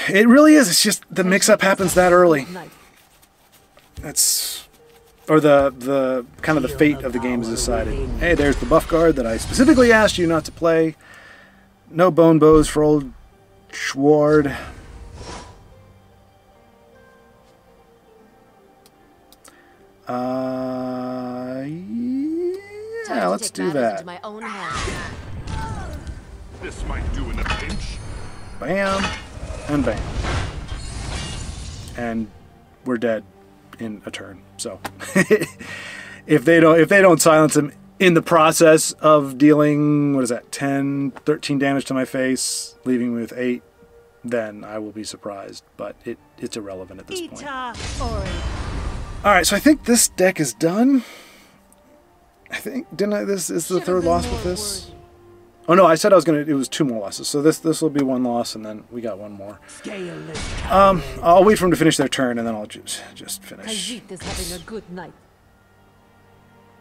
it really is. It's just the mix-up happens that early. That's, or the kind of the fate of the game is decided. Hey, there's the buff guard that I specifically asked you not to play. No bone bows for old Schwaaard. Yeah, let's do that. This might do in a pinch. Bam, and bam. And we're dead in a turn. So if they don't silence him in the process of dealing, what is that, 10, 13 damage to my face, leaving me with 8, then I will be surprised. But it's irrelevant at this point. Alright, so I think this deck is done. I think, didn't I, this is the third loss with this? Oh no, I said it was 2 more losses. So this will be 1 loss, and then we got 1 more. I'll wait for them to finish their turn, and then I'll just finish. Khajiit is having a good night.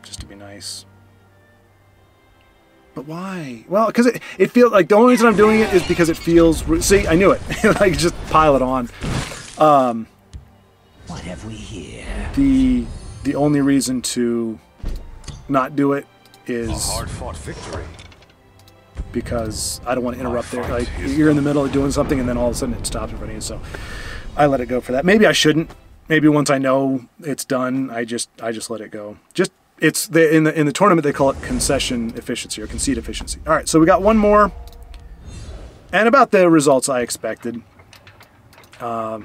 Just to be nice. But why? Well, because it feels like the only reason I'm doing it is because it feels... See, I knew it. Like, just pile it on. What have we here? The only reason to not do it is... A hard-fought victory. Because I don't want to interrupt there. Like, you're in the middle of doing something, and then all of a sudden it stops in front of you. So I let it go for that. Maybe I shouldn't. Maybe once I know it's done, I just let it go. It's in the tournament they call it concession efficiency or concede efficiency. All right, so we got 1 more, and about the results I expected. I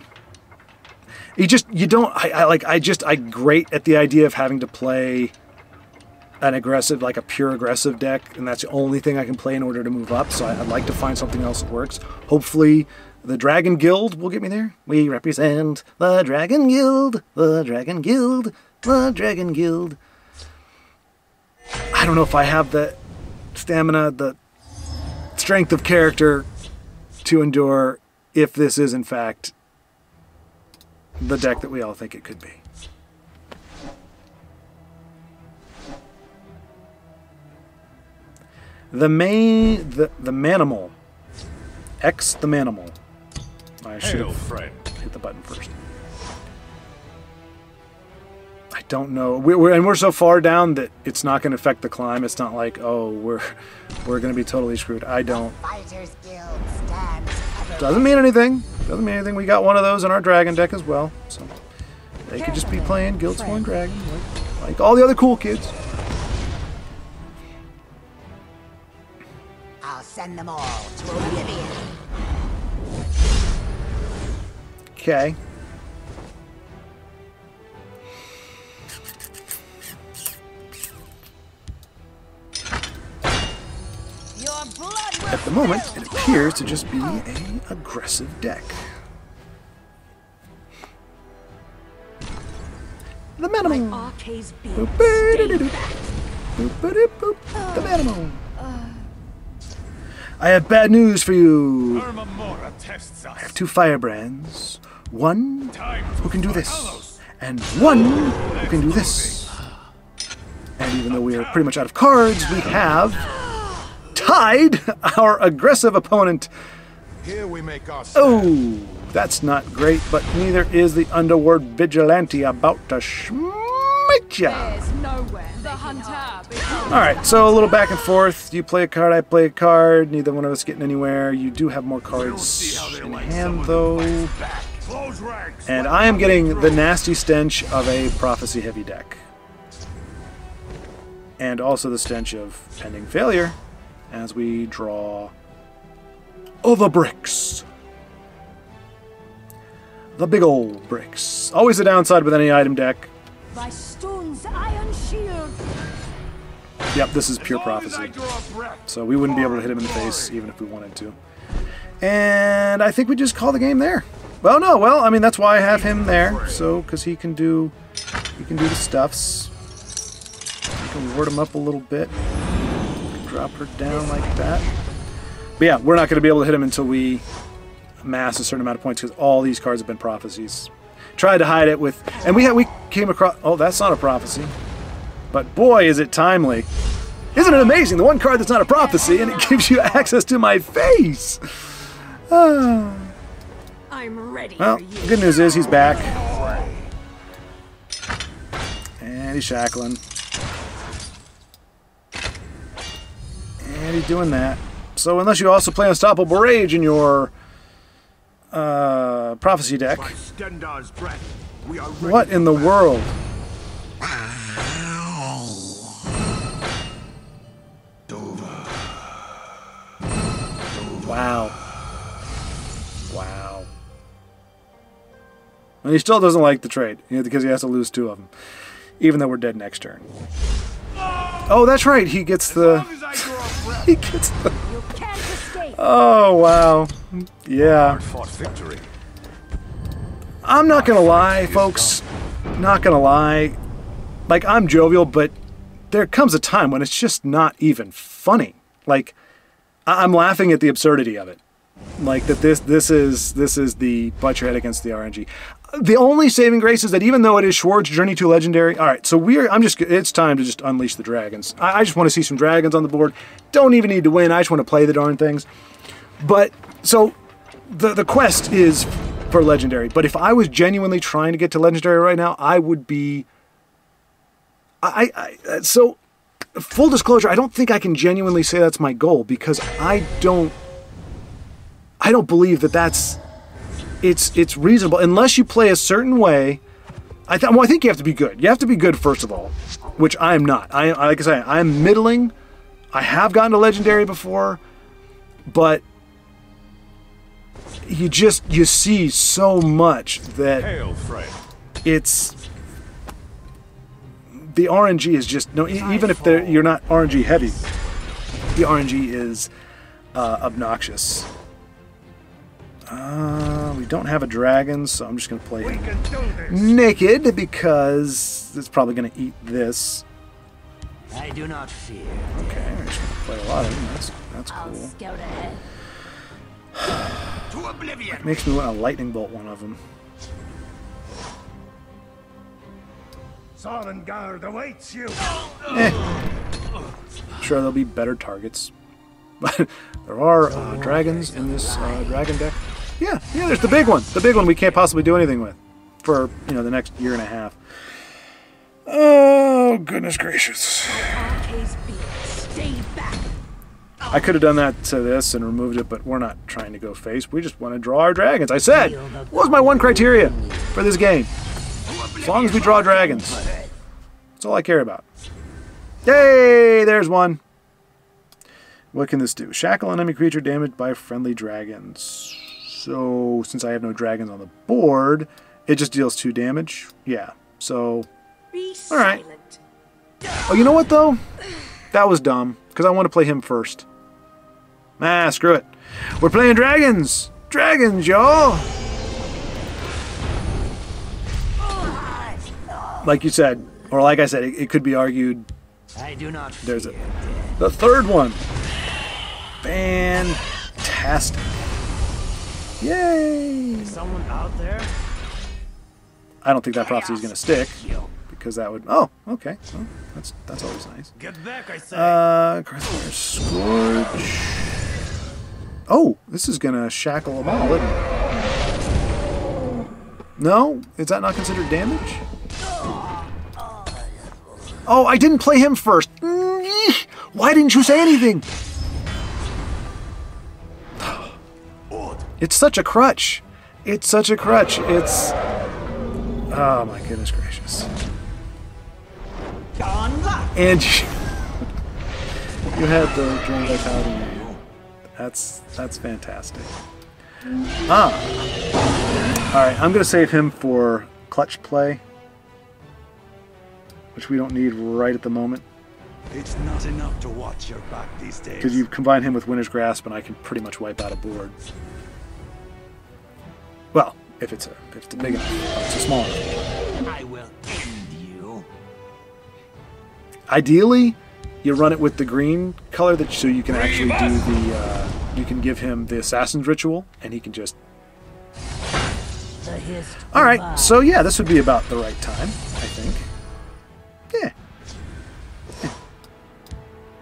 grate at the idea of having to play an aggressive, like a pure aggressive deck, and that's the only thing I can play in order to move up. So I'd like to find something else that works. Hopefully, the Dragon Guild will get me there. We represent the Dragon Guild, the Dragon Guild, the Dragon Guild. I don't know if I have the stamina, the strength of character to endure if this is, in fact, the deck that we all think it could be. The manimal. X the manimal. I should Hail, have friend. hit the button first. I don't know. We're so far down that it's not going to affect the climb. It's not like, oh, we're going to be totally screwed. I don't. Fighters Guild stands ever. Doesn't mean anything. Doesn't mean anything. We got one of those in our dragon deck as well. So they could just be playing Guildsworn Dragon like all the other cool kids. I'll send them all to oblivion. Okay. At the moment, it appears to just be an aggressive deck. The Manimal. Arcade's beam. Boop-a-doo-doo-doo. Boop-a-doo-boop. The Manimal. I have bad news for you. Armamora tests us. I have 2 firebrands. One who can do this, and one who can do this. And even though we are pretty much out of cards, we have tied our aggressive opponent. Here we make our Oh, that's not great, but neither is the Underworld Vigilante about to schmite ya. There's nowhere the hunter becomes. Alright, so a little back and forth. You play a card, I play a card. Neither one of us getting anywhere. You do have more cards in hand, though. Close ranks. And I am getting the nasty stench of a prophecy-heavy deck. And also the stench of pending failure as we draw the bricks. The big old bricks. Always a downside with any item deck. By Stone's iron shield. Yep, this is pure As long as I prophecy. draw a breath, So we wouldn't be able to hit him in the face even if we wanted to. And I think we just call the game there. Well, no, well, I mean, that's why I have him there. So, because he can do the stuffs. I can ward him up a little bit. Drop her down like that. But yeah, we're not going to be able to hit him until we amass a certain amount of points because all these cards have been prophecies. Tried to hide it with, and we came across. Oh, that's not a prophecy. But boy, is it timely! Isn't it amazing? The one card that's not a prophecy, and it gives you access to my face. Ah. I'm ready Well, for you. the good news is he's back. And he's shackling. And he's doing that. So unless you also play Unstoppable Rage in your prophecy deck, by Stendar's breath, we are ready. what in the world? Wow. Wow. And he still doesn't like the trade, because he has to lose 2 of them. Even though we're dead next turn. Oh, that's right. He gets the... As long as I draw a breath. He gets the... You can't escape. Oh, wow. Yeah. Hard-fought victory. I'm not gonna lie, folks. Not gonna lie. Like, I'm jovial, but there comes a time when it's just not even funny. Like, I'm laughing at the absurdity of it. Like, that this is the butt your head against the RNG. The only saving grace is that even though it is Schwaard's Journey to Legendary, all right, so it's time to just unleash the dragons. I just want to see some dragons on the board. Don't even need to win. I just want to play the darn things. But, so, the quest is for Legendary. But if I was genuinely trying to get to Legendary right now, I would be... So, full disclosure, I don't think I can genuinely say that's my goal, because I don't believe that that's... It's reasonable unless you play a certain way. I think you have to be good. You have to be good first of all, which I am not. Like I say, I'm middling. I have gotten to Legendary before, but you see so much that Hail, friend. it's the RNG is just no. Even if you're not RNG heavy, the RNG is obnoxious. We don't have a dragon, so I'm just going to play We him can do this. naked because it's probably going to eat this. I do not fear. Okay, we're just going to play a lot of them. That's I'll cool. scout ahead. To oblivion. Makes me want to lightning bolt one of them. Sovngarde awaits you. Sure, there'll be better targets. But there are dragons in this dragon deck. Yeah, there's the big one. The big one we can't possibly do anything with for, you know, the next year and a half. Oh, goodness gracious. Stay back. I could have done that to this and removed it, but we're not trying to go face. We just want to draw our dragons. I said, what was my one criteria for this game? As long as we draw dragons. That's all I care about. Yay, there's one. What can this do? Shackle enemy creature damaged by friendly dragons. So, since I have no dragons on the board, it just deals 2 damage. Yeah, so... Alright. Oh, you know what, though? That was dumb, because I want to play him first. Ah, screw it. We're playing dragons! Dragons, y'all! Like you said, or like I said, it could be argued... I do not There's it. The third one! Fantastic. Yay! Is someone out there? I don't think that prophecy is going to stick, because that would... Oh, okay. Well, that's always nice. Get back, I say. Crossfire Scourge. Oh, this is going to shackle them all, isn't it? No? Is that not considered damage? Oh, I didn't play him first. Why didn't you say anything? It's such a crutch. It's such a crutch. It's... Oh my goodness gracious. And you had the Drain Vitality. That's fantastic. Alright, I'm going to save him for clutch play, which we don't need right at the moment. It's not enough to watch your back these days. Because you combine him with Winter's Grasp and I can pretty much wipe out a board. Well, if it's a big enough, it's a small enough. I will end you. Ideally, you run it with the green color so you can actually do the you can give him the Assassin's Ritual and he can just... Alright, so yeah, this would be about the right time, I think. Yeah.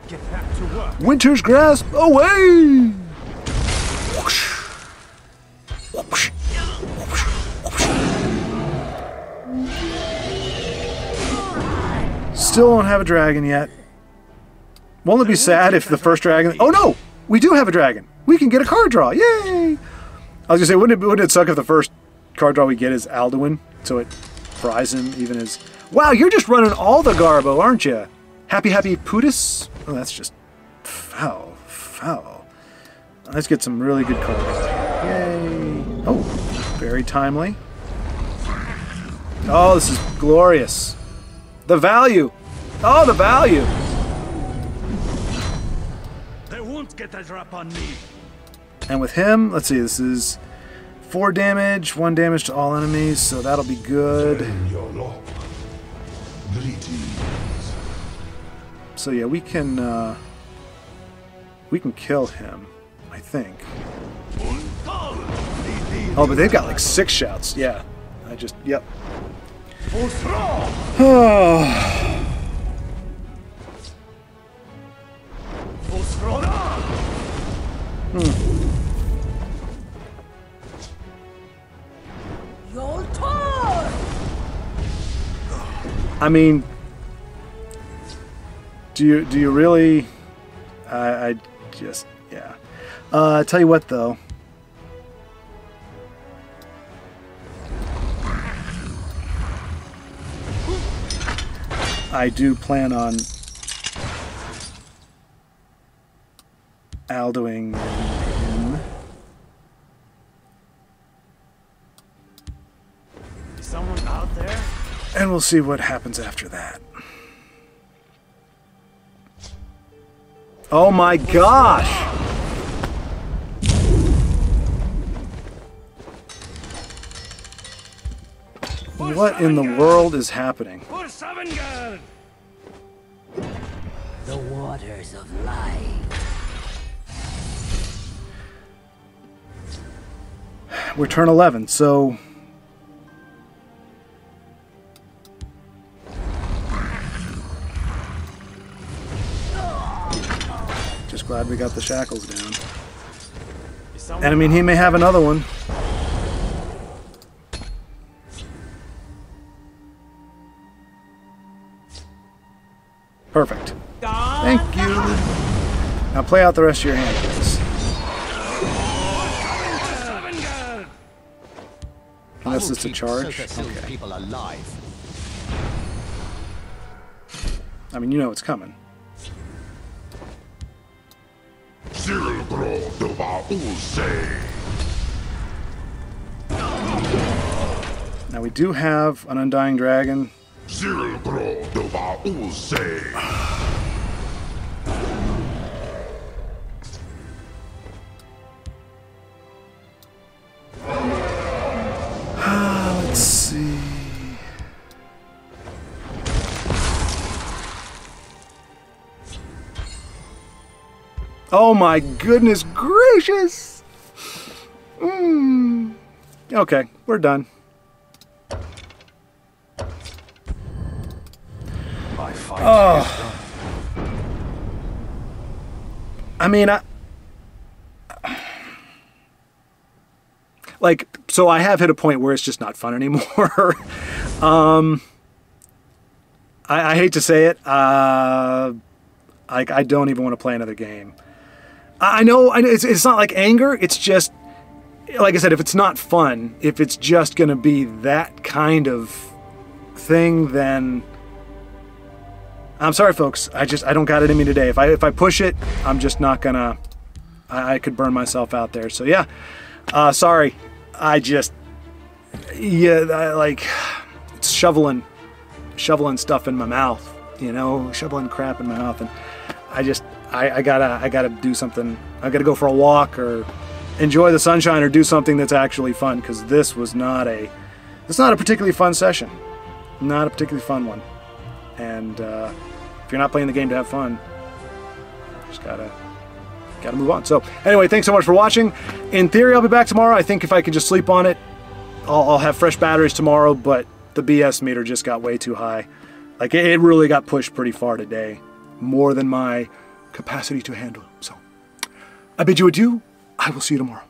Get back to work. Winter's Grasp away! Whoosh. Whoosh. Whoosh. Whoosh. Still don't have a dragon yet. Won't it be sad if the first dragon... Oh no! We do have a dragon! We can get a card draw! Yay! I was gonna say, wouldn't it suck if the first card draw we get is Alduin, so it fries him even as... Wow, you're just running all the Garbo, aren't you? Happy Putis? Oh, that's just foul. Let's get some really good cards. Yay! Oh, very timely. Oh, this is glorious. The value! Oh, the value! They won't get a drop on me. And with him, let's see, this is 4 damage, 1 damage to all enemies, so that'll be good. So yeah, we can kill him, I think. Oh, but they've got like 6 shouts. Yeah, yep. Your turn. I mean, do you really? I just, yeah. Tell you what though. I do plan on Aldoing him. Is someone out there? And we'll see what happens after that. Oh my gosh! What in the world is happening? The waters of life. We're turn 11, so... Just glad we got the shackles down. Is someone And I mean, he may have another one. Perfect. Thank you. Now play out the rest of your hand, please. Unless it's a charge. Okay. People alive. I mean, you know it's coming. Now we do have an Undying Dragon. Let's see. Oh my goodness gracious! Okay, we're done. My fight Oh. I mean, like, so I have hit a point where it's just not fun anymore. I hate to say it. I don't even want to play another game. I know it's not like anger. It's just, like I said, if it's not fun, if it's just going to be that kind of thing, then I'm sorry, folks. I don't got it in me today. If I push it, I'm just not gonna. I could burn myself out there. So yeah, sorry. I like it's shoveling stuff in my mouth. You know, shoveling crap in my mouth, and I gotta do something. I gotta go for a walk or enjoy the sunshine or do something that's actually fun, because this was not a particularly fun session. Not a particularly fun one. And if you're not playing the game to have fun, just gotta move on. So anyway, thanks so much for watching. In theory, I'll be back tomorrow. I think if I can just sleep on it, I'll have fresh batteries tomorrow, but the BS meter just got way too high. Like, it really got pushed pretty far today. More than my capacity to handle. So I bid you adieu. I will see you tomorrow.